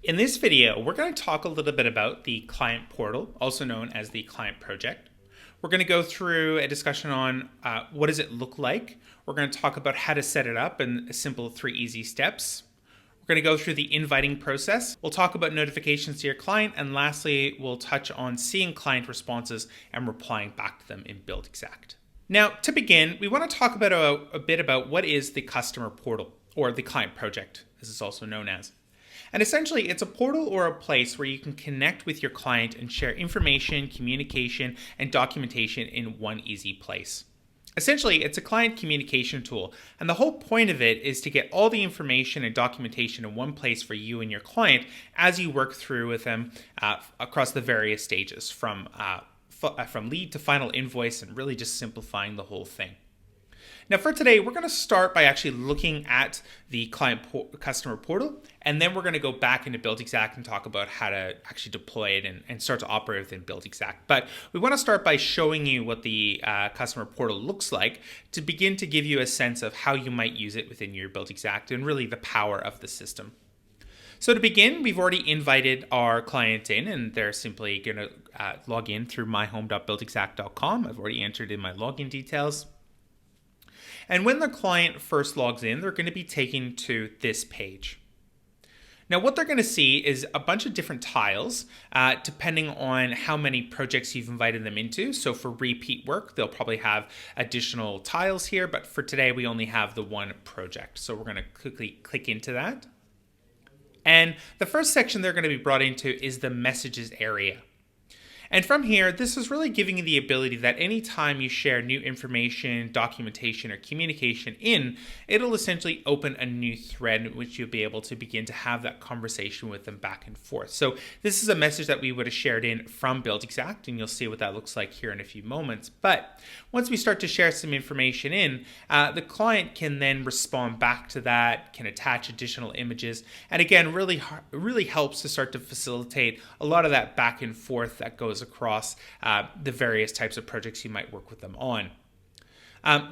In this video, we're going to talk a little bit about the client portal, also known as the client project. We're going to go through a discussion on what does it look like. We're going to talk about how to set it up in a simple 3 easy steps. We're going to go through the inviting process. We'll talk about notifications to your client. And lastly, we'll touch on seeing client responses and replying back to them in Buildxact. Now, to begin, we want to talk about a bit about what is the customer portal, or the client project, as it's also known as. And essentially, it's a portal or a place where you can connect with your client and share information, communication, and documentation in one easy place. Essentially, it's a client communication tool, and the whole point of it is to get all the information and documentation in one place for you and your client as you work through with them across the various stages, from lead to final invoice, and really just simplifying the whole thing. Now for today, we're going to start by actually looking at the customer portal, and then we're going to go back into Buildxact and talk about how to actually deploy it and start to operate within Buildxact. But we want to start by showing you what the customer portal looks like to begin to give you a sense of how you might use it within your Buildxact and really the power of the system. So to begin, we've already invited our client in, and they're simply going to log in through myhome.buildxact.com. I've already entered in my login details. And when the client first logs in, they're going to be taken to this page. Now, what they're going to see is a bunch of different tiles, depending on how many projects you've invited them into. So for repeat work, they'll probably have additional tiles here, but for today, we only have the one project. So we're going to quickly click into that. And the first section they're going to be brought into is the messages area. And from here, this is really giving you the ability that anytime you share new information, documentation, or communication in, it'll essentially open a new thread in which you'll be able to begin to have that conversation with them back and forth. So this is a message that we would have shared in from Buildxact, and you'll see what that looks like here in a few moments. But once we start to share some information in, the client can then respond back to that, can attach additional images, and again, really helps to start to facilitate a lot of that back and forth that goes across the various types of projects you might work with them on.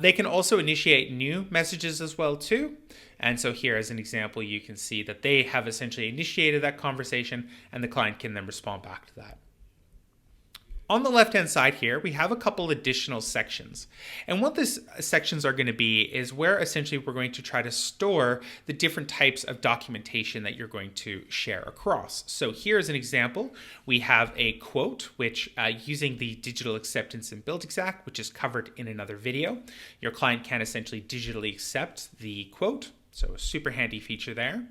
They can also initiate new messages as well too. And so here as an example, you can see that they have essentially initiated that conversation and the client can then respond back to that. On the left-hand side here, we have a couple additional sections. And what these sections are going to be is where essentially we're going to try to store the different types of documentation that you're going to share across. So here's an example. We have a quote, which using the digital acceptance in Buildxact, which is covered in another video, your client can essentially digitally accept the quote. So a super handy feature there.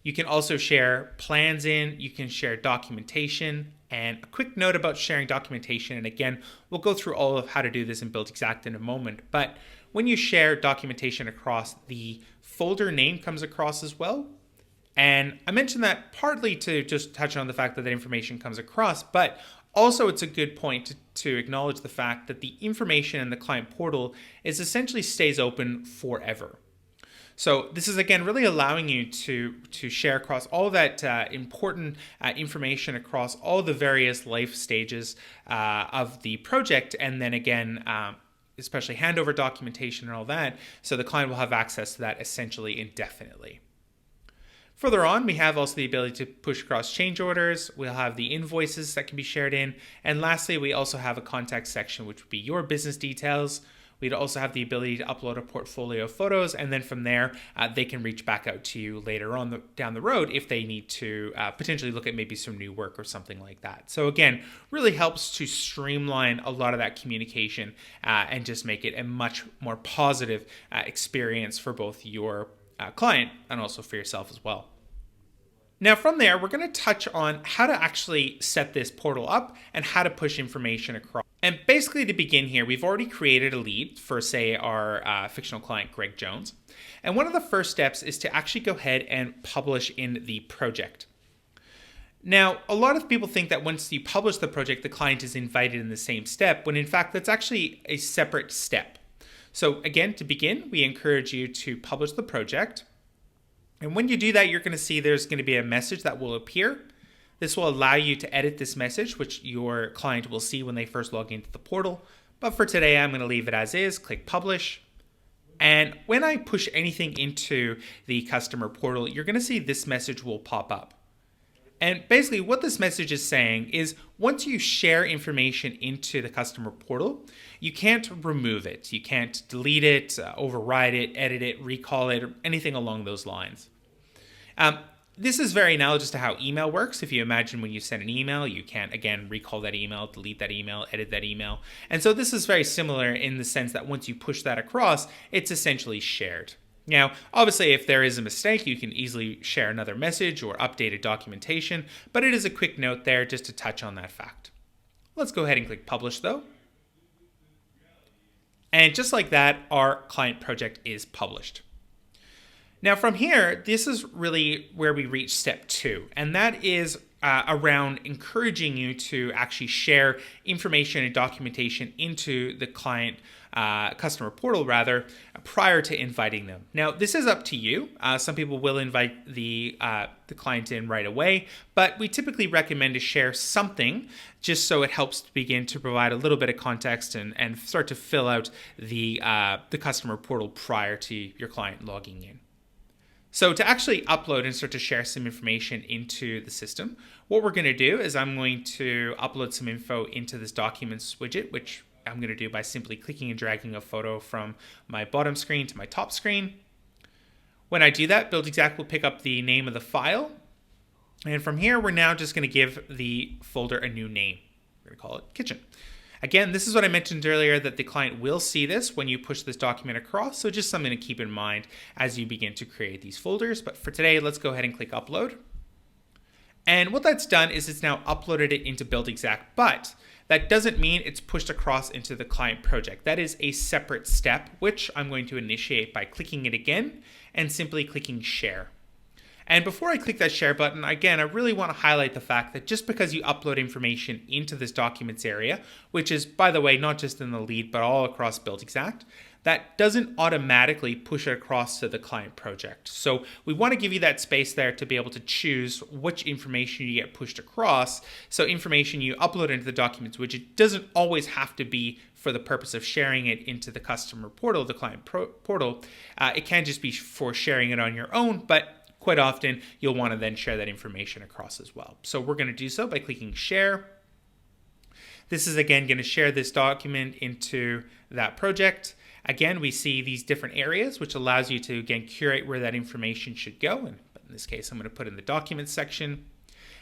You can also share plans in, you can share documentation, and a quick note about sharing documentation. And again, we'll go through all of how to do this in Buildxact in a moment. But when you share documentation across, the folder name comes across as well. And I mentioned that partly to just touch on the fact that that information comes across, but also it's a good point to acknowledge the fact that the information in the client portal is essentially stays open forever. So this is, again, really allowing you to share across all that important information across all the various life stages of the project. And then again, especially handover documentation and all that. So the client will have access to that essentially indefinitely. Further on, we have also the ability to push across change orders. We'll have the invoices that can be shared in. And lastly, we also have a contact section, which would be your business details. We'd also have the ability to upload a portfolio of photos, and then from there, they can reach back out to you later on down the road if they need to potentially look at maybe some new work or something like that. So again, really helps to streamline a lot of that communication and just make it a much more positive experience for both your client and also for yourself as well. Now from there, we're going to touch on how to actually set this portal up and how to push information across. And basically to begin here, we've already created a lead for, say, our fictional client, Greg Jones. And one of the first steps is to actually go ahead and publish in the project. Now, a lot of people think that once you publish the project, the client is invited in the same step, when in fact, that's actually a separate step. So again, to begin, we encourage you to publish the project. And when you do that, you're going to see there's going to be a message that will appear. This will allow you to edit this message, which your client will see when they first log into the portal. But for today, I'm going to leave it as is, click publish. And when I push anything into the customer portal, you're going to see this message will pop up. And basically what this message is saying is once you share information into the customer portal, you can't remove it. You can't delete it, override it, edit it, recall it, or anything along those lines. This is very analogous to how email works. If you imagine when you send an email, you can't, again, recall that email, delete that email, edit that email. And so this is very similar in the sense that once you push that across, it's essentially shared. Now, obviously, if there is a mistake, you can easily share another message or updated documentation, but it is a quick note there just to touch on that fact. Let's go ahead and click Publish, though. And just like that, our client project is published. Now, from here, this is really where we reach step 2, and that is around encouraging you to actually share information and documentation into the client customer portal prior to inviting them. Now, this is up to you. Some people will invite the client in right away, but we typically recommend to share something just so it helps to begin to provide a little bit of context and start to fill out the customer portal prior to your client logging in. So to actually upload and start to share some information into the system, what we're going to do is I'm going to upload some info into this Documents widget, which I'm going to do by simply clicking and dragging a photo from my bottom screen to my top screen. When I do that, Buildxact will pick up the name of the file. And from here, we're now just going to give the folder a new name. We're going to call it Kitchen. Again, this is what I mentioned earlier, that the client will see this when you push this document across, so just something to keep in mind as you begin to create these folders. But for today, let's go ahead and click Upload. And what that's done is it's now uploaded it into Buildxact, but that doesn't mean it's pushed across into the client project. That is a separate step, which I'm going to initiate by clicking it again and simply clicking Share. And before I click that share button, again, I really want to highlight the fact that just because you upload information into this documents area, which is, by the way, not just in the lead, but all across Buildxact, that doesn't automatically push it across to the client project. So we want to give you that space there to be able to choose which information you get pushed across. So information you upload into the documents widget doesn't always have to be for the purpose of sharing it into the customer portal, the client portal. It can just be for sharing it on your own, but quite often, you'll want to then share that information across as well. So we're going to do so by clicking Share. This is, again, going to share this document into that project. Again, we see these different areas, which allows you to, again, curate where that information should go. And in this case, I'm going to put in the Documents section.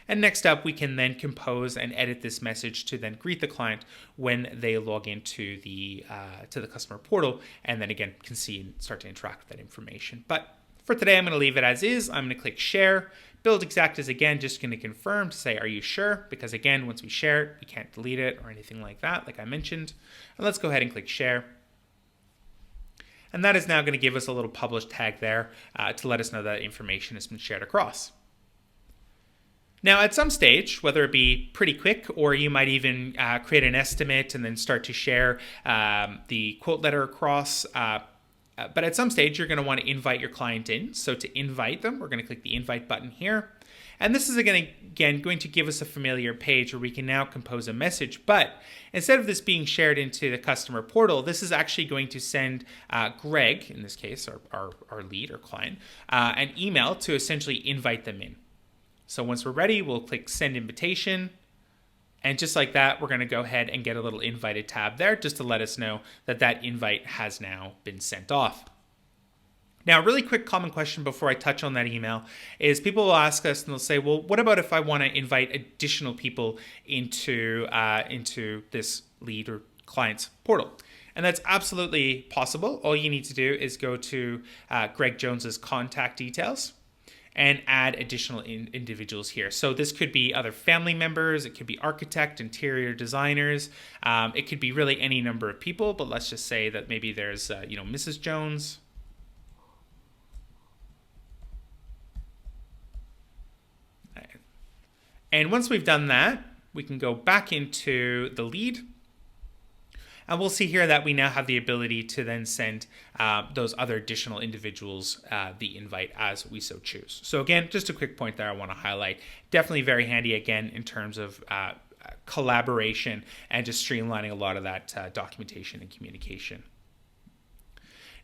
And next up, we can then compose and edit this message to then greet the client when they log into the to the customer portal, and then, again, can see and start to interact with that information. But for today, I'm going to leave it as is. I'm going to click Share. Buildxact is, again, just going to confirm to say, are you sure? Because, again, once we share it, we can't delete it or anything like that, like I mentioned. And let's go ahead and click Share. And that is now going to give us a little publish tag there to let us know that information has been shared across. Now, at some stage, whether it be pretty quick or you might even create an estimate and then start to share the quote letter across, but at some stage, you're going to want to invite your client in. So to invite them, we're going to click the Invite button here. And this is, again, going to give us a familiar page where we can now compose a message. But instead of this being shared into the customer portal, this is actually going to send Greg, in this case, our lead or client, an email to essentially invite them in. So once we're ready, we'll click Send Invitation. And just like that, we're going to go ahead and get a little invited tab there just to let us know that that invite has now been sent off. Now, a really quick common question before I touch on that email is people will ask us and they'll say, well, what about if I want to invite additional people into this lead or client's portal? And that's absolutely possible. All you need to do is go to Greg Jones's contact details and add additional individuals here. So this could be other family members, it could be architect, interior designers, it could be really any number of people, but let's just say that maybe there's Mrs. Jones. And once we've done that, we can go back into the lead. And we'll see here that we now have the ability to then send those other additional individuals the invite as we so choose. So again, just a quick point there I want to highlight. Definitely very handy, again, in terms of collaboration and just streamlining a lot of that documentation and communication.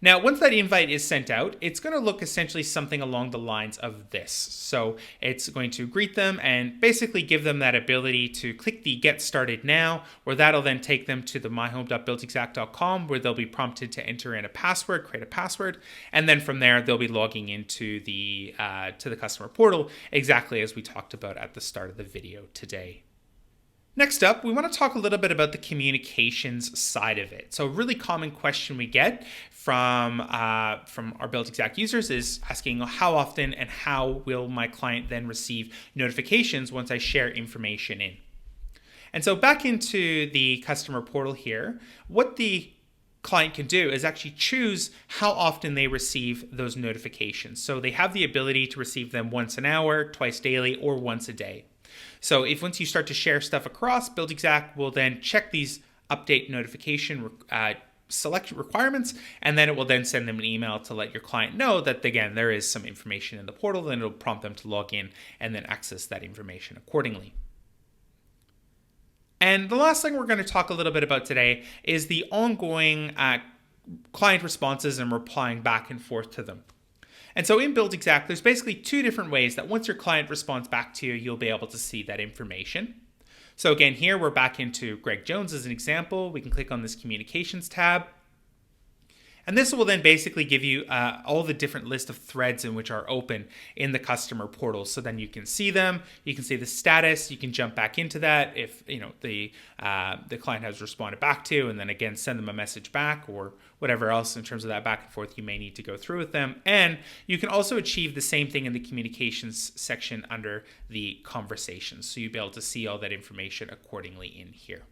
Now, once that invite is sent out, it's going to look essentially something along the lines of this. So it's going to greet them and basically give them that ability to click the Get Started Now, where that'll then take them to the myhome.buildxact.com, where they'll be prompted to enter in a password, create a password, and then from there they'll be logging into the to the customer portal, exactly as we talked about at the start of the video today. Next up, we want to talk a little bit about the communications side of it. So a really common question we get from our Buildxact users is asking how often and how will my client then receive notifications once I share information in. And so back into the customer portal here, what the client can do is actually choose how often they receive those notifications. So they have the ability to receive them once an hour, twice daily, or once a day. So if once you start to share stuff across, Buildxact will then check these update notification select requirements, and then it will then send them an email to let your client know that, again, there is some information in the portal, then it'll prompt them to log in and then access that information accordingly. And the last thing we're going to talk a little bit about today is the ongoing client responses and replying back and forth to them. And so in Buildxact, there's basically two different ways that once your client responds back to you, you'll be able to see that information. So again, here we're back into Greg Jones as an example. We can click on this communications tab. And this will then basically give you all the different list of threads in which are open in the customer portal. So then you can see them, you can see the status, you can jump back into that if the client has responded back to, and then again send them a message back or whatever else in terms of that back and forth you may need to go through with them. And you can also achieve the same thing in the communications section under the conversations. So you'll be able to see all that information accordingly in here.